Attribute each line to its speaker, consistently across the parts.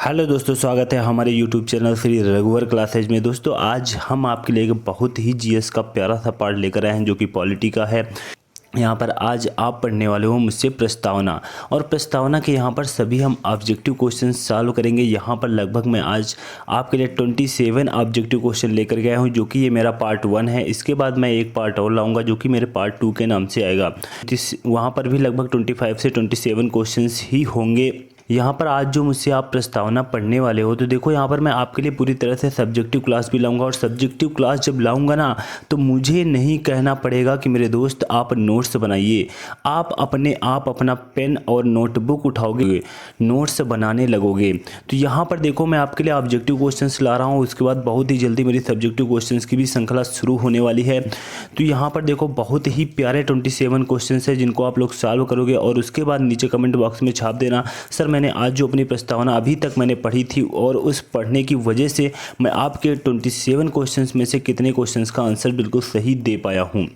Speaker 1: Hello दोस्तों, स्वागत है हमारे यूट्यूब चैनल श्री रघुवर क्लासेज में। दोस्तों आज हम आपके लिए एक बहुत ही जीएस का प्यारा सा पार्ट लेकर आए हैं जो कि पॉलिटी का है। यहाँ पर आज आप पढ़ने वाले हो मुझसे प्रस्तावना, और प्रस्तावना के यहाँ पर सभी हम ऑब्जेक्टिव क्वेश्चन सॉल्व करेंगे। यहाँ पर लगभग मैं आज आपके लिए 27 ऑब्जेक्टिव क्वेश्चन लेकर गया हूँ, जो कि ये मेरा पार्ट 1 है। इसके बाद मैं एक पार्ट और लाऊंगा जो कि मेरे पार्ट 2 के नाम से आएगा। वहाँ पर भी लगभग 25 से 27 क्वेश्चन ही होंगे। यहाँ पर आज जो मुझसे आप प्रस्तावना पढ़ने वाले हो, तो देखो यहाँ पर मैं आपके लिए पूरी तरह से सब्जेक्टिव क्लास भी लाऊंगा। और सब्जेक्टिव क्लास जब लाऊंगा ना, तो मुझे नहीं कहना पड़ेगा कि मेरे दोस्त आप नोट्स बनाइए। आप अपने आप अपना पेन और नोटबुक उठाओगे, नोट्स बनाने लगोगे। तो यहाँ पर देखो मैं आपके लिए ऑब्जेक्टिव क्वेश्चंस ला रहा हूँ। उसके बाद बहुत ही जल्दी मेरी सब्जेक्टिव क्वेश्चंस की भी श्रृंखला शुरू होने वाली है। तो यहाँ पर देखो बहुत ही प्यारे 27 क्वेश्चन है जिनको आप लोग सॉल्व करोगे। और उसके बाद नीचे कमेंट बॉक्स में छाप देना, सर मैंने आज जो अपनी प्रस्तावना अभी तक मैंने पढ़ी थी और उस पढ़ने की वजह से मैं आपके 27 क्वेश्चंस में से कितने क्वेश्चंस का आंसर बिल्कुल सही दे पाया हूं।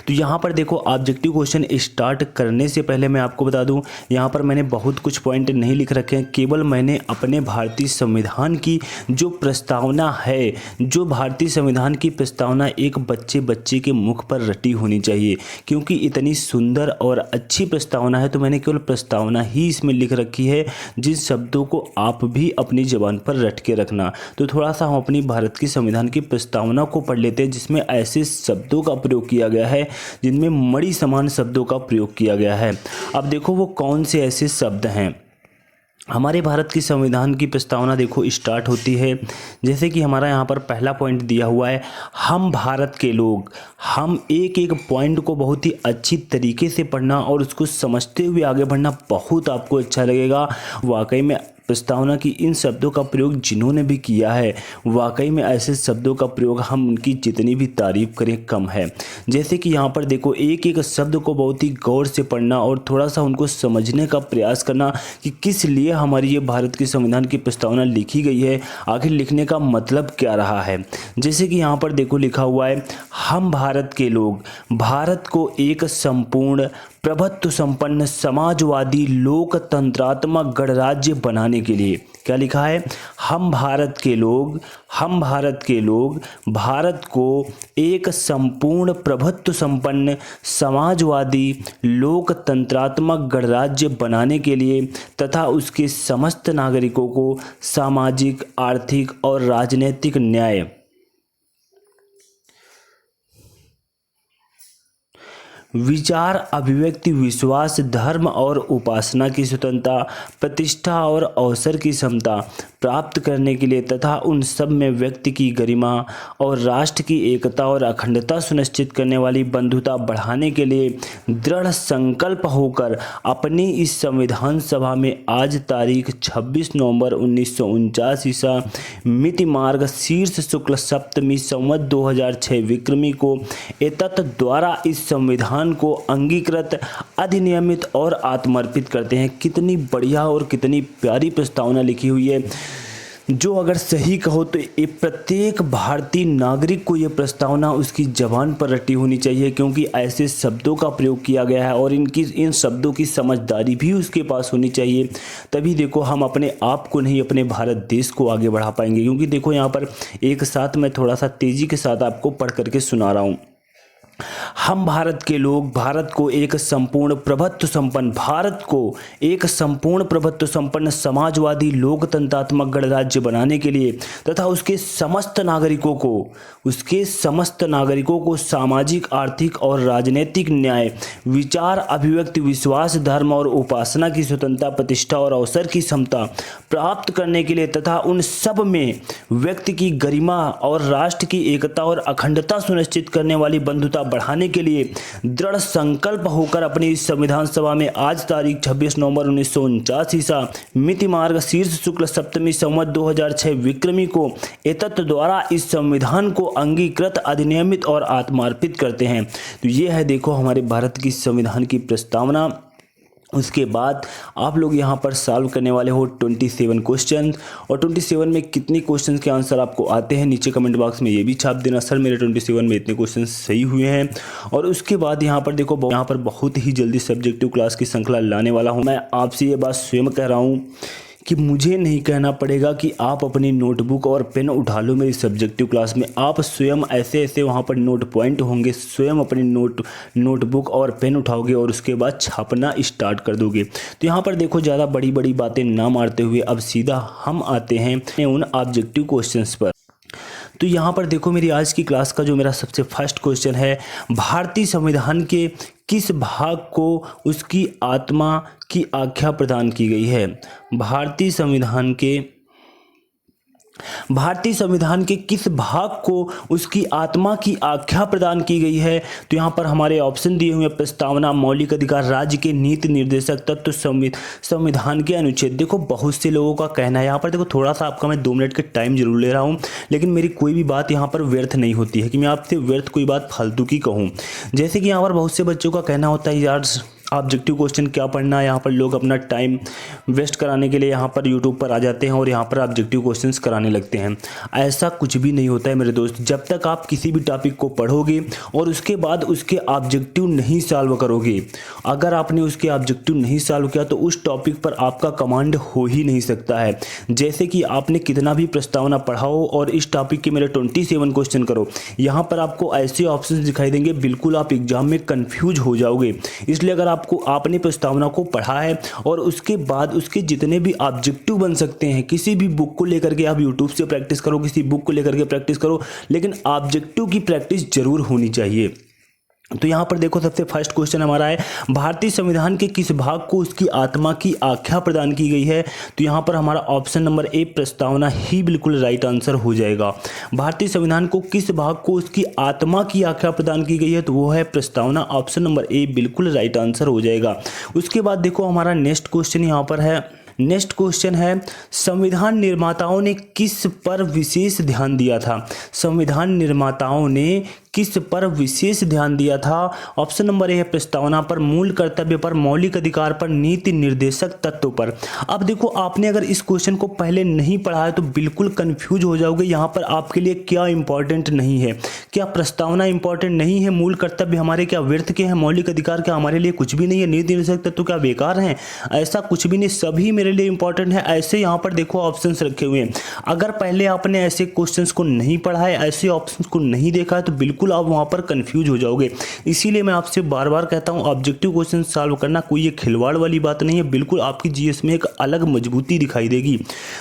Speaker 1: तो यहाँ पर देखो ऑब्जेक्टिव क्वेश्चन स्टार्ट करने से पहले मैं आपको बता दूं, यहाँ पर मैंने बहुत कुछ पॉइंट नहीं लिख रखे हैं। केवल मैंने अपने भारतीय संविधान की जो प्रस्तावना है, जो भारतीय संविधान की प्रस्तावना एक बच्चे के मुख पर रटी होनी चाहिए, क्योंकि इतनी सुंदर और अच्छी प्रस्तावना है। तो मैंने केवल प्रस्तावना ही इसमें लिख रखी है, जिन शब्दों को आप भी अपनी ज़बान पर रट के रखना। तो थोड़ा सा हम अपनी भारत की संविधान की प्रस्तावना को पढ़ लेते हैं, जिसमें ऐसे शब्दों का प्रयोग किया गया है जिनमें मणि समान शब्दों का प्रयोग किया गया है। अब देखो वो कौन से ऐसे शब्द हैं। हमारे भारत की संविधान की प्रस्तावना देखो स्टार्ट होती है, जैसे कि हमारा यहाँ पर पहला पॉइंट दिया हुआ है, हम भारत के लोग। हम एक एक पॉइंट को बहुत ही अच्छी तरीके से पढ़ना और उसको समझते हुए आगे बढ़ना बहुत आपको अच्छा लगेगा। वाकई में प्रस्तावना की इन शब्दों का प्रयोग जिन्होंने भी किया है, वाकई में ऐसे शब्दों का प्रयोग हम उनकी जितनी भी तारीफ करें कम है। जैसे कि यहाँ पर देखो एक एक शब्द को बहुत ही गौर से पढ़ना और थोड़ा सा उनको समझने का प्रयास करना कि किस लिए हमारी ये भारत की संविधान की प्रस्तावना लिखी गई है, आखिर लिखने का मतलब क्या रहा है। जैसे कि यहाँ पर देखो लिखा हुआ है, हम भारत के लोग भारत को एक संपूर्ण प्रभुत्व संपन्न समाजवादी लोकतंत्रात्मक गणराज्य बनाने के लिए, क्या लिखा है, हम भारत के लोग भारत को एक संपूर्ण प्रभुत्व संपन्न समाजवादी लोकतंत्रात्मक गणराज्य बनाने के लिए तथा उसके समस्त नागरिकों को सामाजिक, आर्थिक और राजनीतिक न्याय, विचार, अभिव्यक्ति, विश्वास, धर्म और उपासना की स्वतंत्रता, प्रतिष्ठा और अवसर की क्षमता प्राप्त करने के लिए तथा उन सब में व्यक्ति की गरिमा और राष्ट्र की एकता और अखंडता सुनिश्चित करने वाली बंधुता बढ़ाने के लिए दृढ़ संकल्प होकर अपनी इस संविधान सभा में आज तारीख 26 नवंबर 1949 ईसा मिति मार्ग शीर्ष शुक्ल सप्तमी संवत 2006 विक्रमी को एतत् द्वारा इस संविधान को अंगीकृत, अधिनियमित और आत्मर्पित करते हैं। कितनी बढ़िया और कितनी प्यारी प्रस्तावना लिखी हुई है, जो अगर सही कहो तो ये प्रत्येक भारतीय नागरिक को ये प्रस्तावना उसकी ज़बान पर रटी होनी चाहिए, क्योंकि ऐसे शब्दों का प्रयोग किया गया है और इन शब्दों की समझदारी भी उसके पास होनी चाहिए। तभी देखो हम अपने आप को नहीं, अपने भारत देश को आगे बढ़ा पाएंगे। क्योंकि देखो यहाँ पर एक साथ मैं थोड़ा सा तेज़ी के साथ आपको पढ़ करके सुना रहा हूँ। हम भारत के लोग भारत को एक संपूर्ण प्रभुत्व संपन्न समाजवादी लोकतंत्रात्मक गणराज्य बनाने के लिए तथा उसके समस्त नागरिकों को सामाजिक, आर्थिक और राजनीतिक न्याय, विचार, अभिव्यक्ति, विश्वास, धर्म और उपासना की स्वतंत्रता, प्रतिष्ठा और अवसर की क्षमता प्राप्त करने के लिए तथा उन सब में व्यक्ति की गरिमा और राष्ट्र की एकता और अखंडता सुनिश्चित करने वाली बंधुता बढ़ाने के लिए दृढ़ संकल्प होकर अपनी इस संविधान सभा में आज तारीख 26 नवंबर 1949 ईसा मिति मार्ग शीर्ष शुक्ल सप्तमी संवत 2006 विक्रमी को एतत् द्वारा इस संविधान को अंगीकृत, अधिनियमित और आत्मार्पित करते हैं। तो ये है देखो हमारे भारत की संविधान की प्रस्तावना। उसके बाद आप लोग यहाँ पर सॉल्व करने वाले हो 27 क्वेश्चन, और 27 में कितनी क्वेश्चन के आंसर आपको आते हैं नीचे कमेंट बॉक्स में ये भी छाप देना, सर मेरे 27 में इतने क्वेश्चन सही हुए हैं। और उसके बाद यहाँ पर देखो, यहाँ पर बहुत ही जल्दी सब्जेक्टिव क्लास की श्रृंखला लाने वाला हूँ। मैं आपसे ये बात स्वयं कह रहा हूँ कि मुझे नहीं कहना पड़ेगा कि आप अपनी नोटबुक और पेन उठा लो मेरी सब्जेक्टिव क्लास में। आप स्वयं ऐसे ऐसे वहाँ पर नोट पॉइंट होंगे, स्वयं अपनी नोटबुक और पेन उठाओगे और उसके बाद छापना स्टार्ट कर दोगे। तो यहाँ पर देखो, ज़्यादा बड़ी बड़ी बातें ना मारते हुए अब सीधा हम आते हैं उन ऑब्जेक्टिव क्वेश्चंस पर। तो यहाँ पर देखो, मेरी आज की क्लास का जो मेरा सबसे फर्स्ट क्वेश्चन है, भारतीय संविधान के किस भाग को उसकी आत्मा की आख्या प्रदान की गई है? भारतीय संविधान के किस भाग को उसकी आत्मा की आख्या प्रदान की गई है? तो यहाँ पर हमारे ऑप्शन दिए हुए हैं, प्रस्तावना, मौलिक अधिकार, राज्य के नीति निर्देशक तत्व, संविधान के अनुच्छेद। देखो, बहुत से लोगों का कहना है, यहाँ पर देखो थोड़ा सा आपका मैं 2 मिनट के टाइम जरूर ले रहा हूँ, लेकिन मेरी कोई भी बात यहाँ पर व्यर्थ नहीं होती है कि मैं आपसे व्यर्थ कोई बात फालतू की कहूँ। जैसे कि यहाँ पर बहुत से बच्चों का कहना होता है, यार ऑब्जेक्टिव क्वेश्चन क्या पढ़ना है, यहाँ पर लोग अपना टाइम वेस्ट कराने के लिए यहाँ पर यूट्यूब पर आ जाते हैं और यहाँ पर ऑब्जेक्टिव क्वेश्चंस कराने लगते हैं। ऐसा कुछ भी नहीं होता है मेरे दोस्त। जब तक आप किसी भी टॉपिक को पढ़ोगे और उसके बाद उसके ऑब्जेक्टिव नहीं सॉल्व करोगे, अगर आपने उसके ऑब्जेक्टिव नहीं सॉल्व किया तो उस टॉपिक पर आपका कमांड हो ही नहीं सकता है। जैसे कि आपने कितना भी प्रस्तावना पढ़ाओ और इस टॉपिक के मेरे 27 क्वेश्चन करो, यहाँ पर आपको ऐसे ऑप्शन दिखाई देंगे, बिल्कुल आप एग्जाम में कन्फ्यूज हो जाओगे। इसलिए अगर आपने प्रस्तावना को पढ़ा है और उसके बाद उसके जितने भी ऑब्जेक्टिव बन सकते हैं, किसी भी बुक को लेकर के आप यूट्यूब से प्रैक्टिस करो, किसी बुक को लेकर के प्रैक्टिस करो, लेकिन ऑब्जेक्टिव की प्रैक्टिस जरूर होनी चाहिए। तो यहाँ पर देखो, सबसे फर्स्ट क्वेश्चन हमारा है, भारतीय संविधान के किस भाग को उसकी आत्मा की आख्या प्रदान की गई है? तो यहाँ पर हमारा ऑप्शन नंबर ए, प्रस्तावना ही बिल्कुल राइट आंसर हो जाएगा। भारतीय संविधान को किस भाग को उसकी आत्मा की आख्या प्रदान की गई है? तो वो है प्रस्तावना। ऑप्शन नंबर ए बिल्कुल राइट आंसर हो जाएगा। उसके बाद देखो, हमारा नेक्स्ट क्वेश्चन यहाँ पर है, नेक्स्ट क्वेश्चन है, संविधान निर्माताओं ने किस पर विशेष ध्यान दिया था? संविधान निर्माताओं ने किस पर विशेष ध्यान दिया था? ऑप्शन नंबर ए है प्रस्तावना पर, मूल कर्तव्य पर, मौलिक अधिकार पर, नीति निर्देशक तत्व पर। अब देखो, आपने अगर इस क्वेश्चन को पहले नहीं पढ़ा है तो बिल्कुल कंफ्यूज हो जाओगे। यहाँ पर आपके लिए क्या इंपॉर्टेंट नहीं है? क्या प्रस्तावना इंपॉर्टेंट नहीं है? मूल कर्तव्य हमारे क्या व्यर्थ के हैं? मौलिक अधिकार क्या हमारे लिए कुछ भी नहीं है? नीति निर्देशक तत्व क्या बेकार हैं? ऐसा कुछ भी नहीं, सभी मेरे लिए इंपॉर्टेंट है। ऐसे यहाँ पर देखो ऑप्शंस रखे हुए हैं। अगर पहले आपने ऐसे क्वेश्चंस को नहीं पढ़ा है, ऐसे ऑप्शंस को नहीं देखा है, तो बिल्कुल आप वहाँ पर कंफ्यूज हो जाओगे। इसीलिए मैं आपसे बार बार कहता हूँ, ऑब्जेक्टिव क्वेश्चन सॉल्व करना कोई ये खिलवाड़ वाली बात नहीं है, बिल्कुल आपकी जीएस में एक अलग मजबूती दिखाई देगी।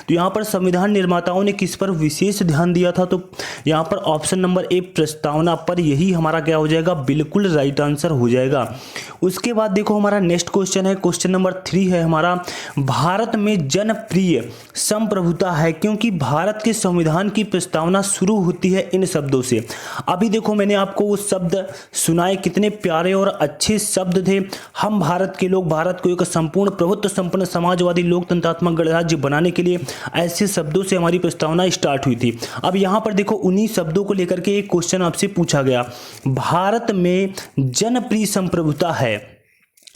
Speaker 1: तो यहाँ पर संविधान निर्माताओं ने किस पर विशेष ध्यान दिया था? तो यहाँ पर ऑप्शन नंबर ए, प्रस्तावना पर, यही हमारा क्या हो जाएगा? बिल्कुल राइट आंसर हो जाएगा। उसके बाद देखो, हमारा नेक्स्ट क्वेश्चन है, क्वेश्चन नंबर 3 है हमारा, भारत में जनप्रिय संप्रभुता है क्योंकि भारत के संविधान की प्रस्तावना शुरू होती है इन शब्दों से। अभी देखो, मैंने आपको वो शब्द सुनाए, कितने प्यारे और अच्छे शब्द थे। हम भारत के लोग भारत को एक संपूर्ण प्रभुत्व संपन्न समाजवादी लोकतंत्रात्मक गणराज्य बनाने के लिए, ऐसे शब्दों से हमारी प्रस्तावना स्टार्ट हुई थी। अब यहाँ पर देखो, उन्हीं शब्दों को लेकर के एक क्वेश्चन आपसे पूछा गया, भारत में जनप्रिय संप्रभुता है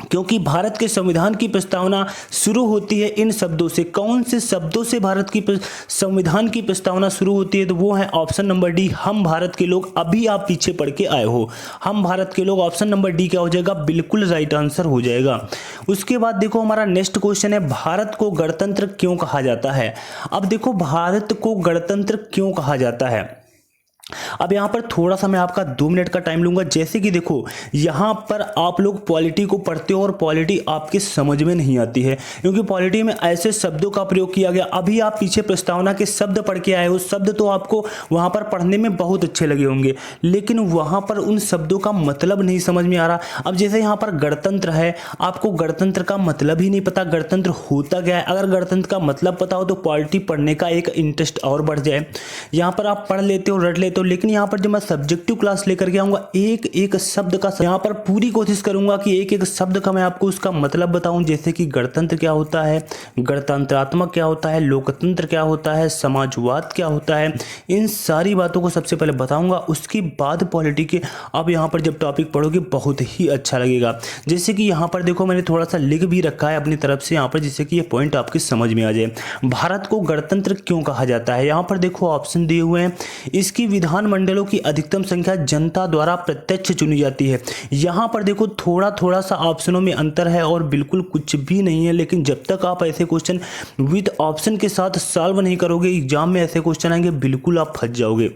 Speaker 1: क्योंकि भारत के संविधान की प्रस्तावना शुरू होती है इन शब्दों से। कौन से शब्दों से भारत की संविधान की प्रस्तावना शुरू होती है? तो वो है ऑप्शन नंबर डी, हम भारत के लोग। अभी आप पीछे पढ़ के आए हो, हम भारत के लोग। ऑप्शन नंबर डी क्या हो जाएगा? बिल्कुल राइट आंसर हो जाएगा। उसके बाद देखो, हमारा नेक्स्ट क्वेश्चन है, भारत को गणतंत्र क्यों कहा जाता है? अब देखो, भारत को गणतंत्र क्यों कहा जाता है? अब यहाँ पर थोड़ा सा मैं आपका 2 मिनट का टाइम लूंगा। जैसे कि देखो, यहाँ पर आप लोग पॉलिटी को पढ़ते हो और पॉलिटी आपके समझ में नहीं आती है क्योंकि पॉलिटी में ऐसे शब्दों का प्रयोग किया गया। अभी आप पीछे प्रस्तावना के शब्द पढ़ के आए हो, शब्द तो आपको वहाँ पर पढ़ने में बहुत अच्छे लगे होंगे, लेकिन वहाँ पर उन शब्दों का मतलब नहीं समझ में आ रहा। अब जैसे यहाँ पर गणतंत्र है, आपको गणतंत्र का मतलब ही नहीं पता, गणतंत्र होता क्या है। अगर गणतंत्र का मतलब पता हो तो पॉलिटी पढ़ने का एक इंटरेस्ट और बढ़ जाए। यहाँ पर आप पढ़ लेते हो, रट लेते हो, लेकिन यहाँ पर जब मैं सब्जेक्टिव क्लास लेकर के आऊंगा, एक एक शब्द का यहाँ पर पूरी कोशिश करूंगा कि एक एक शब्द का मैं आपको उसका मतलब बताऊं। जैसे कि गणतंत्र क्या होता है, गणतंत्रात्मक क्या होता है, लोकतंत्र क्या होता है, समाजवाद क्या होता है, इन सारी बातों को सबसे पहले बताऊंगा। उसके बाद पॉलिटी के आप यहाँ पर जब टॉपिक पढ़ोगे बहुत ही अच्छा लगेगा। जैसे कि यहाँ पर देखो, मैंने थोड़ा सा लिख भी रखा है अपनी तरफ से यहाँ पर, जिससे कि ये पॉइंट आपके समझ में आ जाए। भारत को गणतंत्र क्यों कहा जाता है? यहाँ पर देखो ऑप्शन दिए हुए हैं, इसकी विधानमंडलों की अधिकतम संख्या जनता द्वारा प्रत्यक्ष चुनी जाती है। यहाँ पर देखो थोड़ा सा ऑप्शनों में अंतर है और बिल्कुल कुछ भी नहीं है, लेकिन जब तक आप ऐसे क्वेश्चन विद ऑप्शन के साथ सॉल्व नहीं करोगे, एग्जाम में ऐसे क्वेश्चन आएंगे, बिल्कुल आप फंस जाओगे।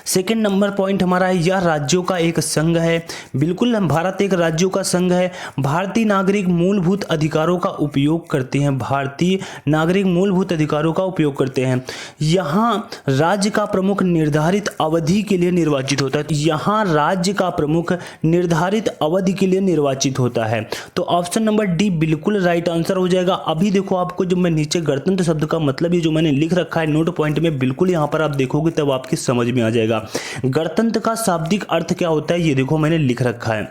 Speaker 1: सेकेंड नंबर पॉइंट हमारा है, यह राज्यों का एक संघ है। बिल्कुल भारत एक राज्यों का संघ है। भारतीय नागरिक मूलभूत अधिकारों का उपयोग करते हैं। भारतीय नागरिक मूलभूत अधिकारों का उपयोग करते हैं। यहाँ राज्य का प्रमुख निर्धारित अवधि के लिए निर्वाचित होता है। यहाँ राज्य का प्रमुख निर्धारित अवधि के लिए निर्वाचित होता है। तो ऑप्शन नंबर डी बिल्कुल राइट आंसर हो जाएगा। अभी देखो आपको जो मैं नीचे गणतंत्र शब्द का मतलब ये जो मैंने लिख रखा है नोट पॉइंट में, बिल्कुल यहाँ पर आप देखोगे तब आपकी समझ में आ जाएगा। गणतंत्र का शाब्दिक अर्थ क्या होता है, ये देखो मैंने लिख रखा है,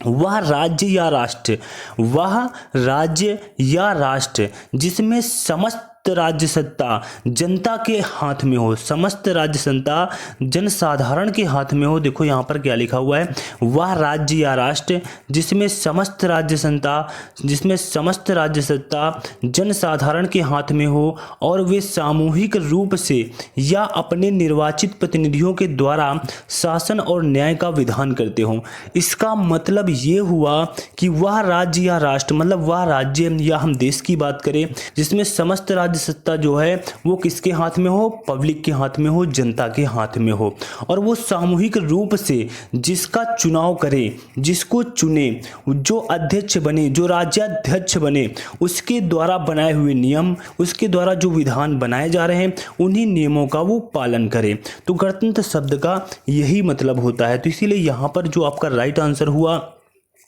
Speaker 1: वह राज्य या राष्ट्र, वह राज्य या राष्ट्र जिसमें समस्त राज्य सत्ता जनता के हाथ में हो, समस्त राज्य सत्ता जनसाधारण के हाथ में हो। देखो यहाँ पर क्या लिखा हुआ है, वह राज्य या राष्ट्र जिसमें समस्त राज्य सत्ता जनसाधारण के हाथ में हो और वे सामूहिक रूप से या अपने निर्वाचित प्रतिनिधियों के द्वारा शासन और न्याय का विधान करते हो। इसका मतलब ये हुआ कि वह राज्य या राष्ट्र, मतलब वह राज्य या हम देश की बात करें जिसमें समस्त राज्य सत्ता जो है वो किसके हाथ में हो, पब्लिक के हाथ में हो, जनता के हाथ में हो, और वो सामूहिक रूप से जिसका चुनाव करे, जिसको चुने, जो अध्यक्ष बने, जो राज्याध्यक्ष बने, उसके द्वारा बनाए हुए नियम, उसके द्वारा जो विधान बनाए जा रहे हैं उन्हीं नियमों का वो पालन करे। तो गणतंत्र शब्द का यही मतलब होता है। तो इसीलिए यहाँ पर जो आपका राइट आंसर हुआ,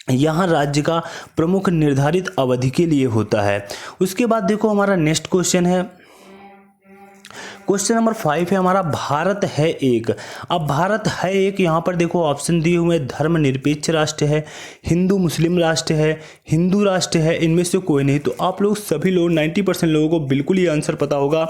Speaker 1: यहाँ राज्य का प्रमुख निर्धारित अवधि के लिए होता है। उसके बाद देखो हमारा नेक्स्ट क्वेश्चन है, क्वेश्चन नंबर 5 है हमारा, भारत है एक। अब भारत है एक, यहाँ पर देखो ऑप्शन दिए हुए, धर्मनिरपेक्ष राष्ट्र है, हिंदू मुस्लिम राष्ट्र है, हिंदू राष्ट्र है, इनमें से कोई नहीं। तो आप लोग सभी लोग 90% लोगों को बिल्कुल ये आंसर पता होगा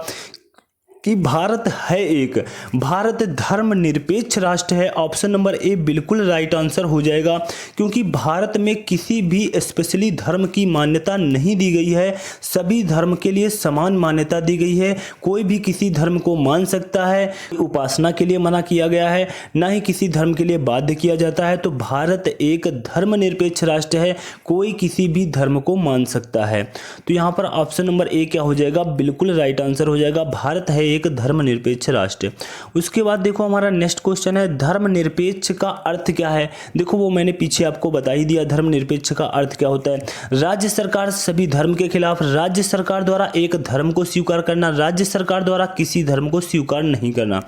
Speaker 1: कि भारत है एक, भारत धर्मनिरपेक्ष राष्ट्र है। ऑप्शन नंबर ए बिल्कुल राइट आंसर हो जाएगा, क्योंकि भारत में किसी भी स्पेशली धर्म की मान्यता नहीं दी गई है, सभी धर्म के लिए समान मान्यता दी गई है। कोई भी किसी धर्म को मान सकता है, उपासना के लिए मना किया गया है, ना ही किसी धर्म के लिए बाध्य किया जाता है। तो भारत एक धर्मनिरपेक्ष राष्ट्र है, कोई किसी भी धर्म को मान सकता है। तो यहाँ पर ऑप्शन नंबर ए क्या हो जाएगा, बिल्कुल राइट आंसर हो जाएगा, भारत है एक धर्मनिरपेक्ष राष्ट्र। उसके बाद देखो हमारा नेक्स्ट क्वेश्चन है, धर्मनिरपेक्ष का अर्थ क्या है। देखो वो मैंने पीछे आपको बता ही दिया, धर्मनिरपेक्ष का अर्थ क्या होता है। राज्य सरकार सभी धर्म के खिलाफ, राज्य सरकार द्वारा एक धर्म को स्वीकार करना, राज्य सरकार द्वारा किसी धर्म को स्वीकार नहीं करना।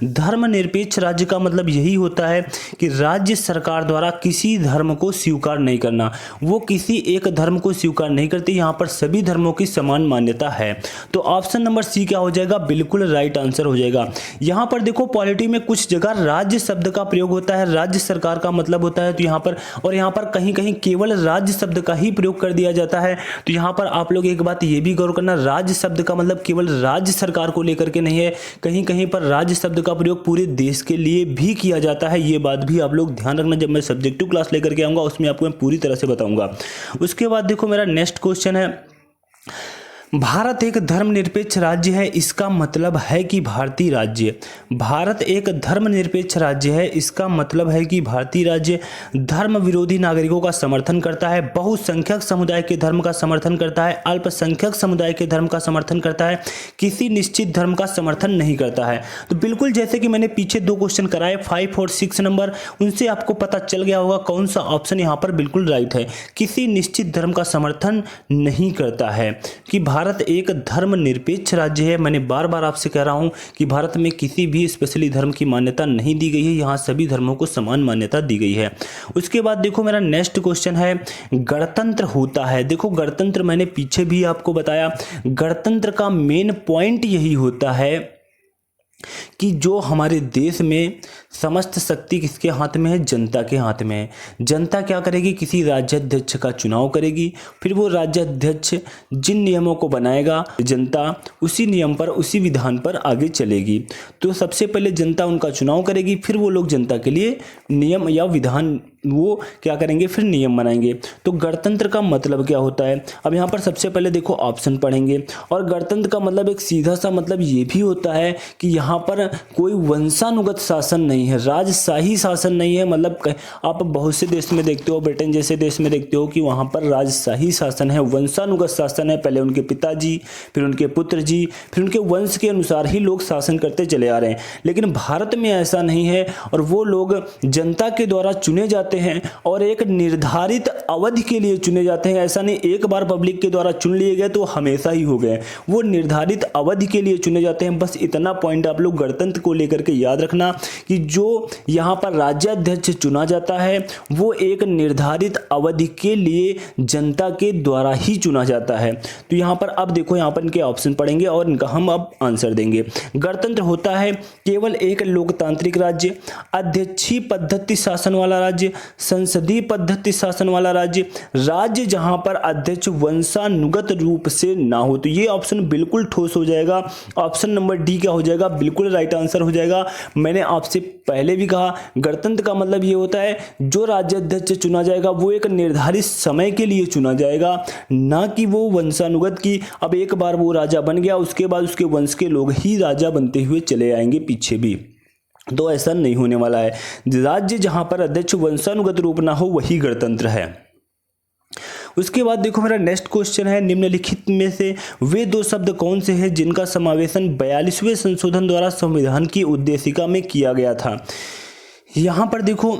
Speaker 1: धर्मनिरपेक्ष राज्य का मतलब यही होता है कि राज्य सरकार द्वारा किसी धर्म को स्वीकार नहीं करना, वो किसी एक धर्म को स्वीकार नहीं करती, यहाँ पर सभी धर्मों की समान मान्यता है। तो ऑप्शन नंबर सी क्या हो जाएगा, बिल्कुल राइट आंसर हो जाएगा। यहां पर देखो पॉलिटी में कुछ जगह राज्य शब्द का प्रयोग होता है, राज्य सरकार का मतलब होता है, तो यहां पर और यहां पर कहीं कहीं केवल राज्य शब्द का ही प्रयोग कर दिया जाता है। तो यहां पर आप लोग एक बात ये भी गौर करना, राज्य शब्द का मतलब केवल राज्य सरकार को लेकर के नहीं है, कहीं कहीं पर राज्य शब्द का प्रयोग पूरे देश के लिए भी किया जाता है। ये बात भी आप लोग ध्यान रखना, जब मैं सब्जेक्टिव क्लास लेकर के आऊंगा उसमें आपको मैं पूरी तरह से बताऊंगा। उसके बाद देखो मेरा नेक्स्ट क्वेश्चन है, भारत एक धर्मनिरपेक्ष राज्य है, इसका मतलब है कि भारतीय राज्य, भारत एक धर्मनिरपेक्ष राज्य है, इसका मतलब है कि भारतीय राज्य धर्म विरोधी नागरिकों का समर्थन करता है, बहुसंख्यक समुदाय के धर्म का समर्थन करता है, अल्पसंख्यक समुदाय के धर्म का समर्थन करता है, किसी निश्चित धर्म का समर्थन नहीं करता है। तो बिल्कुल जैसे कि मैंने पीछे 2 क्वेश्चन कराए 5 और 6 नंबर, उनसे आपको पता चल गया होगा कौन सा ऑप्शन यहाँ पर बिल्कुल राइट है, किसी निश्चित धर्म का समर्थन नहीं करता है, कि भारत एक धर्मनिरपेक्ष राज्य है। मैंने बार बार आपसे कह रहा हूं कि भारत में किसी भी स्पेशली धर्म की मान्यता नहीं दी गई है, यहां सभी धर्मों को समान मान्यता दी गई है। उसके बाद देखो मेरा नेक्स्ट क्वेश्चन है, गणतंत्र होता है। देखो गणतंत्र मैंने पीछे भी आपको बताया, गणतंत्र का मेन पॉइंट यही होता है कि जो हमारे देश में समस्त शक्ति किसके हाथ में है, जनता के हाथ में है। जनता क्या करेगी, किसी राज्याध्यक्ष का चुनाव करेगी, फिर वो राज्याध्यक्ष जिन नियमों को बनाएगा जनता उसी नियम पर, उसी विधान पर आगे चलेगी। तो सबसे पहले जनता उनका चुनाव करेगी, फिर वो लोग जनता के लिए नियम या विधान वो क्या करेंगे, फिर नियम बनाएंगे। तो गणतंत्र का मतलब क्या होता है, अब यहाँ पर सबसे पहले देखो ऑप्शन पढ़ेंगे। और गणतंत्र का मतलब एक सीधा सा मतलब ये भी होता है कि यहाँ पर कोई वंशानुगत शासन नहीं है, राजशाही शासन नहीं है। मतलब आप बहुत से देश में देखते हो, ब्रिटेन जैसे देश में देखते हो कि वहाँ पर राजशाही शासन है, वंशानुगत शासन है। पहले उनके पिताजी, फिर उनके पुत्र जी, फिर उनके वंश के अनुसार ही लोग शासन करते चले आ रहे हैं। लेकिन भारत में ऐसा नहीं है, और वो लोग जनता के द्वारा चुने जाते हैं और एक निर्धारित अवधि के लिए चुने जाते हैं। ऐसा नहीं एक बार पब्लिक के द्वारा चुन लिए गए तो हमेशा ही हो गए, वो निर्धारित अवधि के लिए चुने जाते हैं। बस इतना पॉइंट आप लोग गणतंत्र को लेकर के याद रखना कि जो यहाँ पर राज्याध्यक्ष चुना जाता है वो एक निर्धारित अवधि के लिए जनता के द्वारा ही चुना जाता है। तो यहाँ पर अब देखो, यहाँ पर इनके ऑप्शन पढ़ेंगे और इनका हम अब आंसर देंगे। गणतंत्र होता है केवल एक लोकतांत्रिक राज्य, अध्यक्षीय पद्धति शासन वाला राज्य, संसदीय पद्धति शासन वाला राज्य, राज्य जहां पर अध्यक्ष वंशानुगत रूप से ना हो। तो ये ऑप्शन बिल्कुल ठोस हो जाएगा। ऑप्शन नंबर डी क्या हो जाएगा, बिल्कुल राइट आंसर हो जाएगा। मैंने आपसे पहले भी कहा, गणतंत्र का मतलब ये होता है जो राज्याध्यक्ष चुना जाएगा वो एक निर्धारित समय के लिए चुना जाएगा, ना कि वो वंशानुगत की अब एक बार वो राजा बन गया उसके बाद उसके वंश के लोग ही राजा बनते हुए चले आएंगे पीछे भी। तो ऐसा नहीं होने वाला है। राज्य जहां पर अध्यक्ष वंशानुगत रूप ना हो वही गणतंत्र है। उसके बाद देखो मेरा नेक्स्ट क्वेश्चन है, निम्नलिखित में से वे दो शब्द कौन से हैं जिनका समावेशन 42वें संशोधन द्वारा संविधान की उद्देशिका में किया गया था। यहाँ पर देखो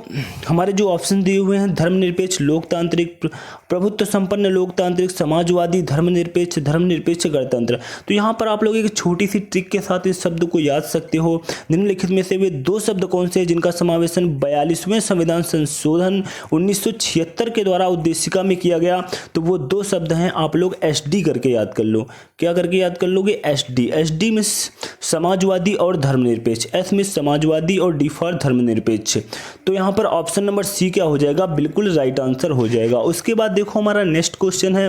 Speaker 1: हमारे जो ऑप्शन दिए हुए हैं, धर्मनिरपेक्ष, लोकतांत्रिक, प्रभुत्व संपन्न लोकतांत्रिक, समाजवादी, धर्मनिरपेक्ष गणतंत्र। तो यहाँ पर आप लोग एक छोटी सी ट्रिक के साथ इस शब्द को याद सकते हो। निम्नलिखित में से वे दो शब्द कौन से हैं जिनका समावेशन 42वें संविधान संशोधन 1976 के द्वारा उद्देशिका में किया गया। तो वो दो शब्द हैं, आप लोग SD करके याद कर लो। क्या करके याद कर लोगे, SD में समाजवादी और धर्मनिरपेक्ष, S में समाजवादी और D फॉर धर्मनिरपेक्ष। तो यहां पर ऑप्शन नंबर सी क्या हो जाएगा, बिल्कुल राइट आंसर हो जाएगा। उसके बाद देखो हमारा नेक्स्ट क्वेश्चन है,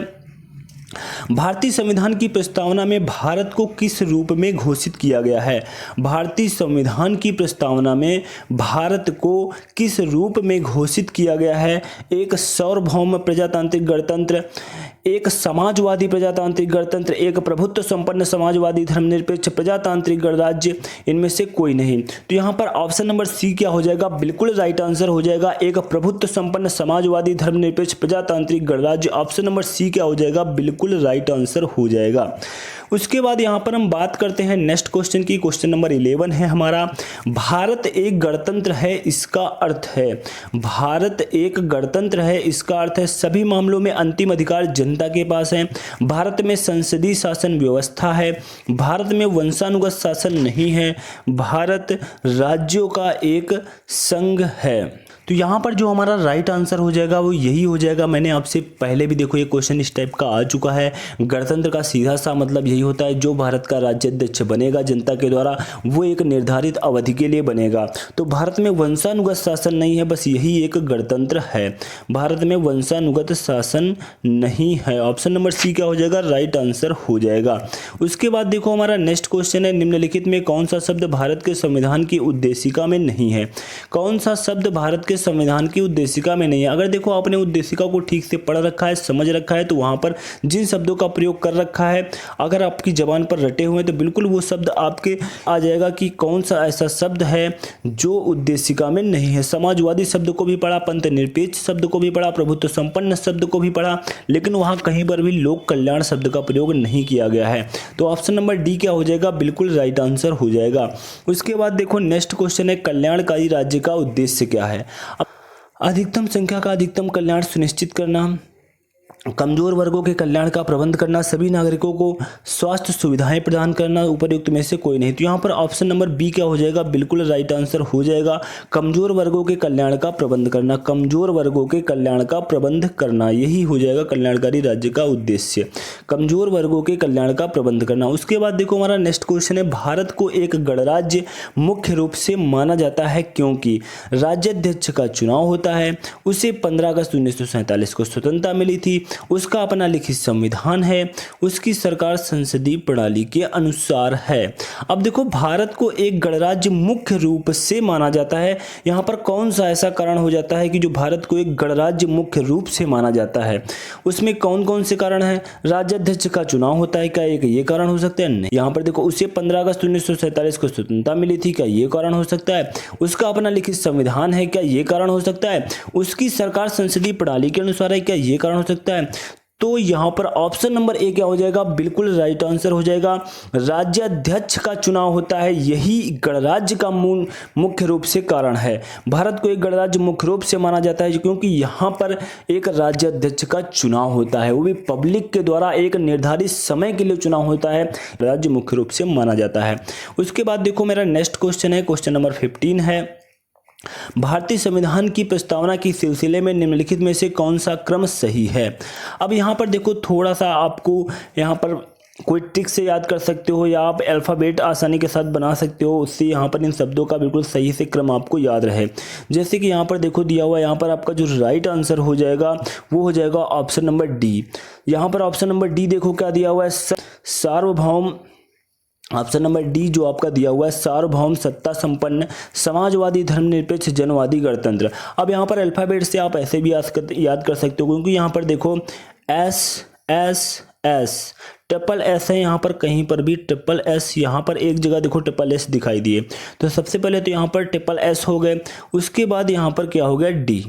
Speaker 1: भारतीय संविधान की प्रस्तावना में भारत को किस रूप में घोषित किया गया है। भारतीय संविधान की प्रस्तावना में भारत को किस रूप में घोषित किया गया है। एक सार्वभौम प्रजातांत्रिक गणतंत्र, एक समाजवादी प्रजातांत्रिक गणतंत्र, एक प्रभुत्व संपन्न समाजवादी धर्मनिरपेक्ष प्रजातांत्रिक गणराज्य, इनमें से कोई नहीं। तो यहाँ पर ऑप्शन नंबर सी क्या हो जाएगा, बिल्कुल राइट आंसर हो जाएगा। एक प्रभुत्व संपन्न समाजवादी धर्मनिरपेक्ष प्रजातांत्रिक गणराज्य, ऑप्शन नंबर सी क्या हो जाएगा, बिल्कुल राइट आंसर हो जाएगा। उसके बाद यहाँ पर हम बात करते हैं नेक्स्ट क्वेश्चन की। क्वेश्चन नंबर 11 है हमारा, भारत एक गणतंत्र है इसका अर्थ है। भारत एक गणतंत्र है इसका अर्थ है सभी मामलों में अंतिम अधिकार जनता के पास है। भारत में संसदीय शासन व्यवस्था है। भारत में वंशानुगत शासन नहीं है। भारत राज्यों का एक संघ है। तो यहाँ पर जो हमारा राइट आंसर हो जाएगा वो यही हो जाएगा। मैंने आपसे पहले भी देखो ये क्वेश्चन इस टाइप का आ चुका है। गणतंत्र का सीधा सा मतलब यही होता है जो भारत का राज्याध्यक्ष बनेगा जनता के द्वारा वो एक निर्धारित अवधि के लिए बनेगा। तो भारत में वंशानुगत शासन नहीं है, बस यही एक गणतंत्र है। भारत में वंशानुगत शासन नहीं है। ऑप्शन नंबर सी क्या हो जाएगा, राइट आंसर हो जाएगा। उसके बाद देखो हमारा नेक्स्ट क्वेश्चन है, निम्नलिखित में कौन सा शब्द भारत के संविधान की उद्देशिका में नहीं है। कौन सा शब्द भारत के संविधान की उद्देशिका में नहीं है। अगर देखो आपने उद्देशिका को ठीक से पढ़ रखा है, समझ रखा है, तो वहां पर जिन शब्दों का प्रयोग कर रखा है अगर आपकी जबान पर रटे हुए हैं तो बिल्कुल वो शब्द आपके आ जाएगा कि कौन सा ऐसा शब्द है जो उद्देशिका में नहीं है। समाजवादी शब्द को भी पढ़ा, पंथ निरपेक्ष शब्द को भी पढ़ा, प्रभुत्व संपन्न शब्द को भी पढ़ा, लेकिन वहां कहीं पर भी लोक कल्याण शब्द का प्रयोग नहीं किया गया है। तो ऑप्शन नंबर डी क्या हो जाएगा, बिल्कुल राइट आंसर हो जाएगा। उसके बाद देखो नेक्स्ट क्वेश्चन है, कल्याणकारी राज्य का उद्देश्य क्या है। अधिकतम संख्या का अधिकतम कल्याण सुनिश्चित करना, कमजोर वर्गों के कल्याण का प्रबंध करना, सभी नागरिकों को स्वास्थ्य सुविधाएं प्रदान करना, उपर्युक्त में से कोई नहीं। तो यहाँ पर ऑप्शन नंबर बी क्या हो जाएगा, बिल्कुल राइट आंसर हो जाएगा। कमजोर वर्गों के कल्याण का प्रबंध करना, कमजोर वर्गों के कल्याण का प्रबंध करना, यही हो जाएगा कल्याणकारी राज्य का उद्देश्य, कमजोर वर्गों के कल्याण का प्रबंध करना। उसके बाद देखो हमारा नेक्स्ट क्वेश्चन है, भारत को एक गणराज्य मुख्य रूप से माना जाता है क्योंकि राज्याध्यक्ष का चुनाव होता है, उसे 15 अगस्त 1947 को स्वतंत्रता मिली थी, उसका अपना लिखित संविधान है, उसकी सरकार संसदीय प्रणाली के अनुसार है। अब देखो, भारत को एक गणराज्य मुख्य रूप से माना जाता है। यहाँ पर कौन सा ऐसा कारण हो जाता है कि जो भारत को एक गणराज्य मुख्य रूप से माना जाता है? उसमें कौन कौन से कारण हैं? राज्याध्यक्ष का चुनाव होता है, क्या एक ये कारण हो सकता है? नहीं। यहाँ पर देखो, उसे 15 अगस्त 1947 को स्वतंत्रता मिली थी, क्या ये कारण हो सकता है? उसका अपना लिखित संविधान है, क्या ये कारण हो सकता है? उसकी सरकार संसदीय प्रणाली के अनुसार है, क्या ये कारण हो सकता है? तो यहाँ पर ऑप्शन नंबर ए क्या हो जाएगा? बिल्कुल राइट आंसर हो जाएगा। राज्याध्यक्ष का चुनाव होता है, यही गणराज्य का मुख्य रूप से कारण है। भारत को एक गणराज्य मुख्य रूप से माना जाता है क्योंकि यहाँ पर एक राज्याध्यक्ष का चुनाव होता है, वो भी पब्लिक के द्वारा एक निर्धारित समय के लिए चुनाव होता है, राज्य मुख्य रूप से माना जाता है। उसके बाद देखो, मेरा नेक्स्ट क्वेश्चन है, क्वेश्चन नंबर 15 है, भारतीय संविधान की प्रस्तावना की सिलसिले में निम्नलिखित में से कौन सा क्रम सही है? अब यहाँ पर देखो, थोड़ा सा आपको यहाँ पर कोई ट्रिक से याद कर सकते हो या आप अल्फ़ाबेट आसानी के साथ बना सकते हो, उससे यहाँ पर इन शब्दों का बिल्कुल सही से क्रम आपको याद रहे। जैसे कि यहाँ पर देखो दिया हुआ, यहाँ पर आपका जो राइट आंसर हो जाएगा वो हो जाएगा ऑप्शन नंबर डी। यहाँ पर ऑप्शन नंबर डी देखो क्या दिया हुआ है, सार्वभौम। ऑप्शन नंबर डी जो आपका दिया हुआ है, सार्वभौम सत्ता संपन्न समाजवादी धर्मनिरपेक्ष जनवादी गणतंत्र। अब यहाँ पर अल्फाबेट से आप ऐसे भी याद कर सकते हो, क्योंकि यहाँ पर देखो S S S triple S है, यहाँ पर कहीं पर भी ट्रिपल एस, यहाँ पर एक जगह देखो ट्रिपल एस दिखाई दिए, तो सबसे पहले तो यहाँ पर ट्रिपल एस हो गए। उसके बाद यहाँ पर क्या हो गया, डी,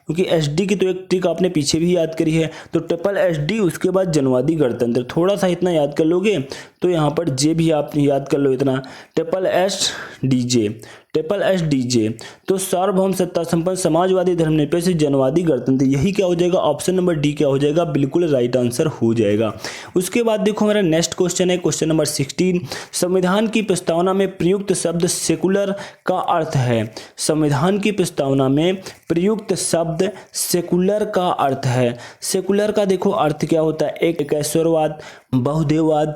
Speaker 1: क्योंकि एस डी की तो एक ट्रिक आपने पीछे भी याद करी है, तो ट्रिपल एस डी, उसके बाद जनवादी गणतंत्र। थोड़ा सा इतना याद कर लोगे तो यहाँ पर जे भी आप याद कर लो इतना, triple S D J, triple S D J. तो सार्वभौम सत्ता संपन्न समाजवादी धर्मनिरपेक्ष जनवादी गणतंत्र, यही क्या हो जाएगा, ऑप्शन नंबर डी क्या हो जाएगा, बिल्कुल राइट आंसर हो जाएगा। उसके बाद देखो, मेरा नेक्स्ट क्वेश्चन है, क्वेश्चन नंबर 16, संविधान की प्रस्तावना में प्रयुक्त शब्द सेकुलर का अर्थ है। संविधान की प्रस्तावना में प्रयुक्त शब्द सेकुलर का अर्थ है। सेकुलर का देखो अर्थ क्या होता है, एक ऐश्वर्यवाद, बहुदेववाद,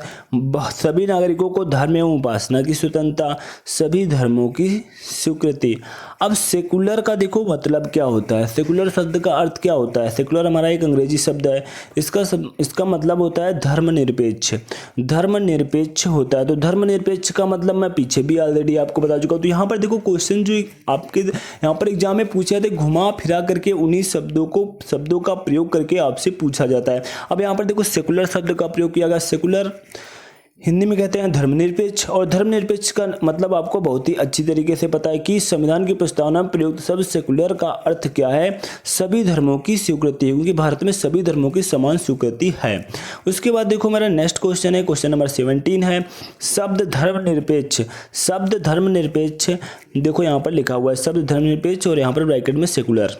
Speaker 1: सभी नागरिकों को धर्म एवं उपासना की स्वतंत्रता, सभी धर्मों की स्वीकृति। अब सेकुलर का देखो मतलब क्या होता है, सेकुलर शब्द का अर्थ क्या होता है? सेकुलर हमारा एक अंग्रेजी शब्द है, इसका मतलब होता है धर्मनिरपेक्ष, धर्मनिरपेक्ष होता है। तो धर्मनिरपेक्ष का मतलब मैं पीछे भी ऑलरेडी आपको बता चुका हूँ। तो यहाँ पर देखो क्वेश्चन जो आपके यहाँ पर एग्जाम में पूछे थे, घुमा फिरा करके उन्हीं शब्दों का प्रयोग करके आपसे पूछा जाता है। अब यहाँ पर देखो सेकुलर शब्द का प्रयोग किया गया, सेकुलर हिंदी में कहते हैं धर्मनिरपेक्ष, और धर्मनिरपेक्ष का मतलब आपको बहुत ही अच्छी तरीके से पता है कि संविधान की प्रस्तावना में प्रयुक्त शब्द सेकुलर का अर्थ क्या है, सभी धर्मों की स्वीकृति, क्योंकि भारत में सभी धर्मों की समान स्वीकृति है। उसके बाद देखो, मेरा नेक्स्ट क्वेश्चन है, क्वेश्चन नंबर 17 है, शब्द धर्मनिरपेक्ष। शब्द धर्मनिरपेक्ष देखो यहाँ पर लिखा हुआ है शब्द धर्मनिरपेक्ष और यहाँ पर ब्रैकेट में सेकुलर।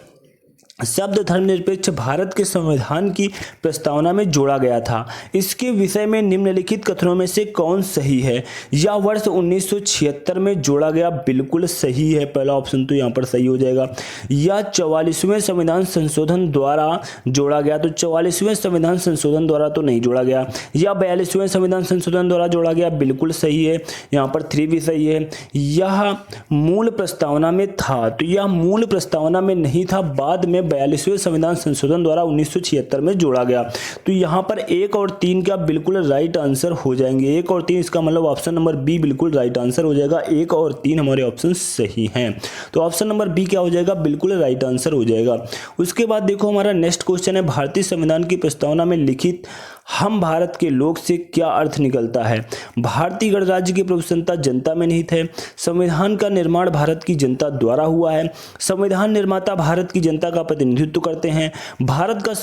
Speaker 1: शब्द धर्मनिरपेक्ष भारत के संविधान की प्रस्तावना में जोड़ा गया था। इसके विषय में निम्नलिखित कथनों में से कौन सही है? यह वर्ष 1976 में जोड़ा गया, बिल्कुल सही है, पहला ऑप्शन तो यहाँ पर सही हो जाएगा। यह 44वें संविधान संशोधन द्वारा जोड़ा गया, तो 44वें संविधान संशोधन द्वारा तो नहीं जोड़ा गया। यह 42वें संविधान संशोधन द्वारा जोड़ा गया, बिल्कुल सही है, यहाँ पर 3 भी सही है। यह मूल प्रस्तावना में था, तो यह मूल प्रस्तावना में नहीं था, बाद में 42वें संविधान संशोधन द्वारा 1976 में जोड़ा गया। तो यहाँ पर 1 और 3 का बिल्कुल राइट आंसर हो जाएंगे, 1 और 3, इसका मतलब ऑप्शन नंबर बी बिल्कुल राइट आंसर हो जाएगा। 1 और 3 हमारे ऑप्शन सही हैं, तो ऑप्शन नंबर बी क्या हो जाएगा, बिल्कुल राइट आंसर हो जाएगा। उसके बाद देखो, हमारा नेक्स्ट क्वेश्चन है, भारतीय संविधान की प्रस्तावना में लिखित हम भारत के लोग से क्या अर्थ निकलता है? भारतीय गणराज्य की प्रभुसत्ता जनता में निहित है। संविधान का निर्माण भारत की जनता द्वारा हुआ है। संविधान निर्माता भारत की जनता का प्रतिनिधित्व करते हैं। भारत का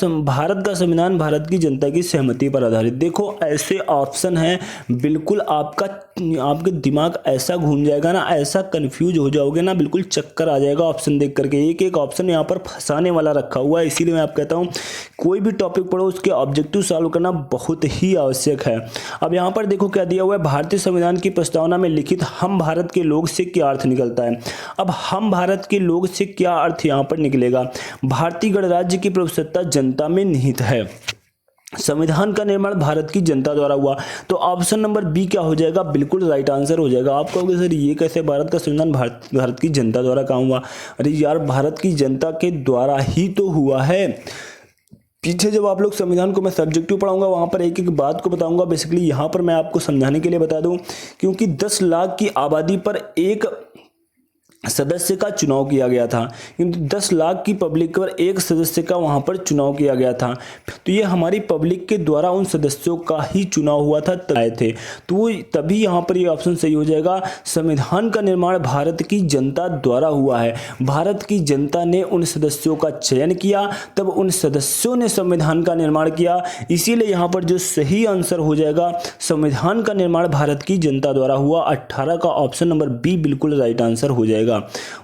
Speaker 1: संविधान भारत की जनता की सहमति पर आधारित। देखो ऐसे ऑप्शन हैं, बिल्कुल आपके दिमाग ऐसा घूम जाएगा ना, ऐसा कंफ्यूज हो जाओगे ना, बिल्कुल चक्कर आ जाएगा ऑप्शन देख करके। एक एक ऑप्शन यहाँ पर फंसाने वाला रखा हुआ है, इसीलिए मैं आपको कहता हूँ कोई भी टॉपिक पढ़ो उसके ऑब्जेक्टिव सॉल्व करना बहुत ही आवश्यक है। अब यहाँ पर देखो क्या दिया हुआ है, भारतीय संविधान की प्रस्तावना में लिखित हम भारत के लोग से क्या अर्थ निकलता है। अब हम भारत के लोग से क्या अर्थ यहाँ पर निकलेगा, भारतीय गणराज्य की प्रभुसत्ता जनता में निहित है। संविधान का निर्माण भारत की जनता द्वारा हुआ, तो ऑप्शन नंबर बी क्या हो जाएगा, बिल्कुल राइट आंसर हो जाएगा। आप कहोगे सर ये कैसे, भारत का संविधान भारत की जनता द्वारा कहाँ हुआ? अरे यार, भारत की जनता के द्वारा ही तो हुआ है। पीछे जब आप लोग संविधान को मैं सब्जेक्टिव पढ़ाऊंगा वहाँ पर एक एक बात को बताऊंगा। बेसिकली यहाँ पर मैं आपको समझाने के लिए बता दूं, क्योंकि 10 लाख की आबादी पर एक सदस्य का चुनाव किया गया था, किंतु 10 लाख की पब्लिक पर एक सदस्य का वहां पर चुनाव किया गया था। तो ये हमारी पब्लिक के द्वारा उन सदस्यों का ही चुनाव हुआ था, आए थे। तो वो तभी यहाँ पर ये ऑप्शन सही हो जाएगा। संविधान का निर्माण भारत की जनता द्वारा हुआ है। भारत की जनता ने उन सदस्यों का चयन किया, तब उन सदस्यों ने संविधान का निर्माण किया। इसीलिए यहाँ पर जो सही आंसर हो जाएगा, संविधान का निर्माण भारत की जनता द्वारा हुआ। 18 का ऑप्शन नंबर बी बिल्कुल राइट आंसर हो जाएगा।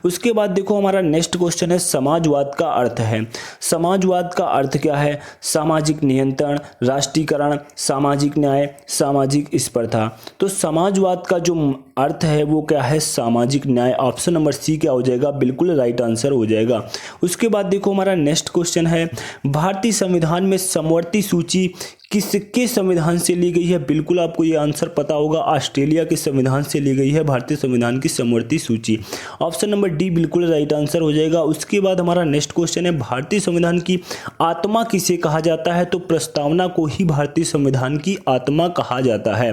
Speaker 1: उसके बाद देखो हमारा नेक्स्ट क्वेश्चन है, समाजवाद का अर्थ है। समाजवाद का अर्थ क्या है? सामाजिक नियंत्रण, राष्ट्रीयकरण, सामाजिक न्याय, सामाजिक स्पर्धा। तो समाजवाद का जो अर्थ है वो क्या है? सामाजिक न्याय। ऑप्शन नंबर सी क्या हो जाएगा? बिल्कुल राइट आंसर हो जाएगा। उसके बाद देखो हमारा नेक्स्ट क्वेश्चन है, भारतीय संविधान में समवर्ती सूची किसके संविधान से ली गई है? बिल्कुल आपको ये आंसर पता होगा, ऑस्ट्रेलिया के संविधान से ली गई है भारतीय संविधान की समवर्ती सूची। ऑप्शन नंबर डी बिल्कुल राइट आंसर हो जाएगा। उसके बाद हमारा नेक्स्ट क्वेश्चन है, भारतीय संविधान की आत्मा किसे कहा जाता है? तो प्रस्तावना को ही भारतीय संविधान की आत्मा कहा जाता है।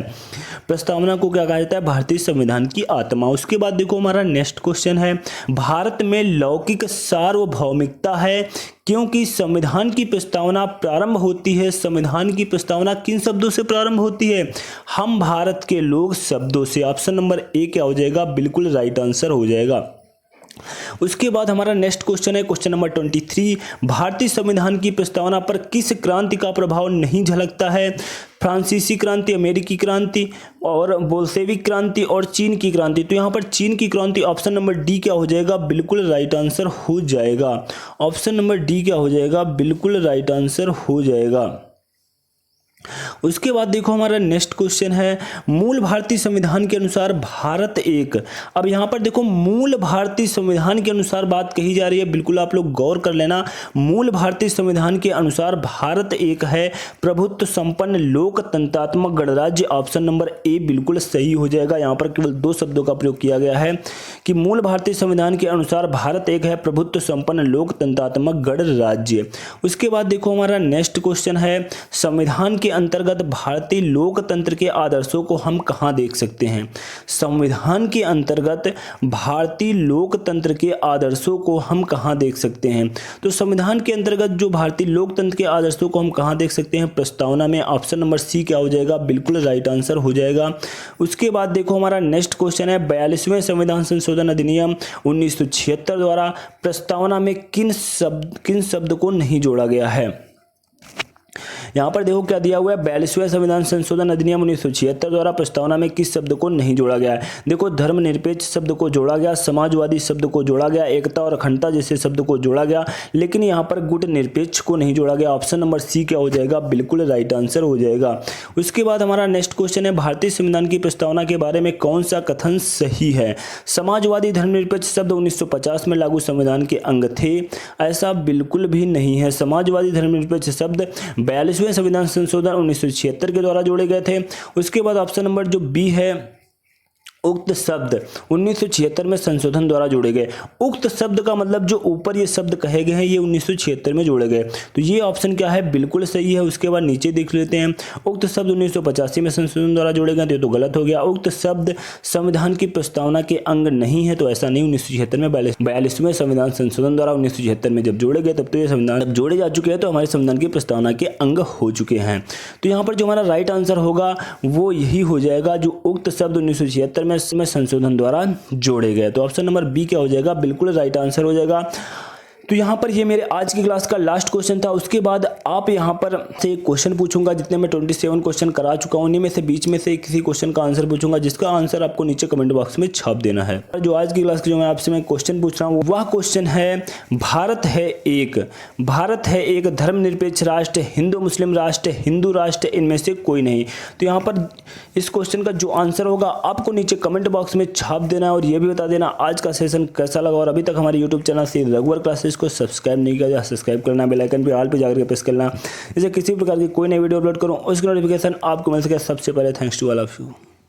Speaker 1: प्रस्तावना को क्या कहा जाता है? भारतीय संविधान की आत्मा। उसके बाद देखो हमारा नेक्स्ट क्वेश्चन है, भारत में लौकिक सार्वभौमिकता है क्योंकि संविधान की प्रस्तावना प्रारंभ होती है। संविधान की प्रस्तावना किन शब्दों से प्रारंभ होती है? हम भारत के लोग शब्दों से। ऑप्शन नंबर ए क्या हो जाएगा? बिल्कुल राइट आंसर हो जाएगा। उसके बाद हमारा नेक्स्ट क्वेश्चन है, क्वेश्चन नंबर 23, भारतीय संविधान की प्रस्तावना पर किस क्रांति का प्रभाव नहीं झलकता है? फ्रांसीसी क्रांति, अमेरिकी क्रांति और बोल्शेविक क्रांति और चीन की क्रांति। तो यहाँ पर चीन की क्रांति। ऑप्शन नंबर डी क्या हो जाएगा? बिल्कुल राइट आंसर हो जाएगा। ऑप्शन नंबर डी क्या हो जाएगा? बिल्कुल राइट आंसर हो जाएगा। उसके बाद देखो हमारा नेक्स्ट क्वेश्चन है, मूल भारतीय संविधान के अनुसार भारत एक। अब यहाँ पर देखो मूल भारतीय संविधान के अनुसार बात कही जा रही है, बिल्कुल आप लोग गौर कर लेना। मूल भारतीय संविधान के अनुसार भारत एक है प्रभुत्व संपन्न लोकतंत्रात्मक गणराज्य। ऑप्शन नंबर ए बिल्कुल सही हो जाएगा। यहाँ पर केवल 2 शब्दों का प्रयोग किया गया है कि मूल भारतीय संविधान के अनुसार भारत एक है प्रभुत्व संपन्न लोकतंत्रात्मक गणराज्य। उसके बाद देखो हमारा नेक्स्ट क्वेश्चन है, संविधान के अंतर्गत भारतीय लोकतंत्र के आदर्शों को हम कहां देख सकते हैं? संविधान के अंतर्गत भारतीय लोकतंत्र के आदर्शों को हम कहां देख सकते हैं? तो संविधान के अंतर्गत जो भारतीय लोकतंत्र के आदर्शों को हम कहां देख सकते हैं? प्रस्तावना में। ऑप्शन नंबर सी क्या हो जाएगा? बिल्कुल राइट आंसर हो जाएगा। उसके बाद देखो हमारा नेक्स्ट क्वेश्चन है, 42वें संविधान संशोधन अधिनियम 1976 द्वारा प्रस्तावना में किन शब्द को नहीं जोड़ा गया है? यहाँ पर देखो क्या दिया हुआ है, 42वें संविधान संशोधन अधिनियम 1976 द्वारा प्रस्तावना में किस शब्द को नहीं जोड़ा गया है? देखो धर्मनिरपेक्ष शब्द को जोड़ा गया, समाजवादी शब्द को जोड़ा गया, एकता और अखंडता जैसे शब्द को जोड़ा गया, लेकिन यहाँ पर गुटनिरपेक्ष को नहीं जोड़ा गया। ऑप्शन नंबर सी क्या हो जाएगा? बिल्कुल राइट आंसर हो जाएगा। उसके बाद हमारा नेक्स्ट क्वेश्चन है, भारतीय संविधान की प्रस्तावना के बारे में कौन सा कथन सही है? समाजवादी धर्मनिरपेक्ष शब्द 1950 में लागू संविधान के अंग थे, ऐसा बिल्कुल भी नहीं है। समाजवादी धर्मनिरपेक्ष शब्द 42वें संविधान संशोधन 1976 के द्वारा जोड़े गए थे। उसके बाद ऑप्शन नंबर जो बी है, उक्त शब्द 1976 में संशोधन द्वारा जोड़े गए। उक्त शब्द का मतलब जो ऊपर ये शब्द कहे गए हैं ये 1976 में जोड़े गए, तो ये ऑप्शन क्या है? बिल्कुल सही है। उसके बाद नीचे देख लेते हैं, उक्त शब्द 1985 में संशोधन द्वारा जोड़े गए, तो गलत हो गया। उक्त शब्द संविधान की प्रस्तावना के अंग नहीं है, तो ऐसा नहीं। 1976 में 42वें संविधान संशोधन द्वारा 1976 में जब जोड़े गए तब तो ये संविधान जब जोड़े जा चुके हैं तो हमारे संविधान की प्रस्तावना के अंग हो चुके हैं। तो यहाँ पर जो हमारा राइट आंसर होगा वो यही हो जाएगा, जो उक्त शब्द 1976 में संशोधन द्वारा जोड़े गए। तो ऑप्शन नंबर बी क्या हो जाएगा? बिल्कुल राइट आंसर हो जाएगा। तो यहाँ पर ये मेरे आज की क्लास का लास्ट क्वेश्चन था। उसके बाद आप यहाँ पर से एक क्वेश्चन पूछूंगा, जितने मैं 27 क्वेश्चन करा चुका हूँ, उन्हीं में से बीच में से किसी क्वेश्चन का आंसर पूछूंगा, जिसका आंसर आपको नीचे कमेंट बॉक्स में छाप देना है। जो आज की क्लास की जो मैं आपसे मैं क्वेश्चन पूछ रहा हूँ वह क्वेश्चन है, भारत है एक धर्मनिरपेक्ष राष्ट्र, हिंदू मुस्लिम राष्ट्र, हिंदू राष्ट्र, इनमें से कोई नहीं। तो यहाँ पर इस क्वेश्चन का जो आंसर होगा आपको नीचे कमेंट बॉक्स में छाप देना है और ये भी बता देना आज का सेशन कैसा लगा। और अभी तक हमारे यूट्यूब चैनल श्री रघुवर क्लासेस को सब्सक्राइब नहीं किया, सब्सक्राइब करना, बेल आइकन पे ऑल पे जाकर प्रेस करना, जिससे किसी प्रकार की कोई नई वीडियो अपलोड करूं उसकी नोटिफिकेशन आपको मिल सके सबसे पहले। Thanks to all of you.